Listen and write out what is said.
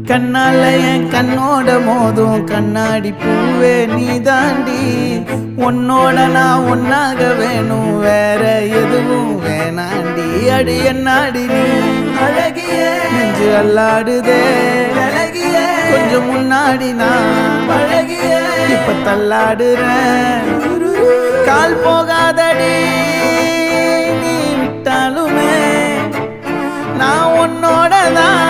கண்ணால என் கண்ணோட மோதும் கண்ணாடி பூவே நீ தாண்டி உன்னோட நான் ஒன்னாக வேணும் வேற எதுவும் வேணாண்டி அடி என்னாடி நீ அழகிய நெஞ்சு அல்லாடுதே அழகிய கொஞ்சம் முன்னாடி நான் அழகிய இப்ப தள்ளாடுறேன் கால் போகாதடி நீ விட்டாலுமே நான் உன்னோட தான்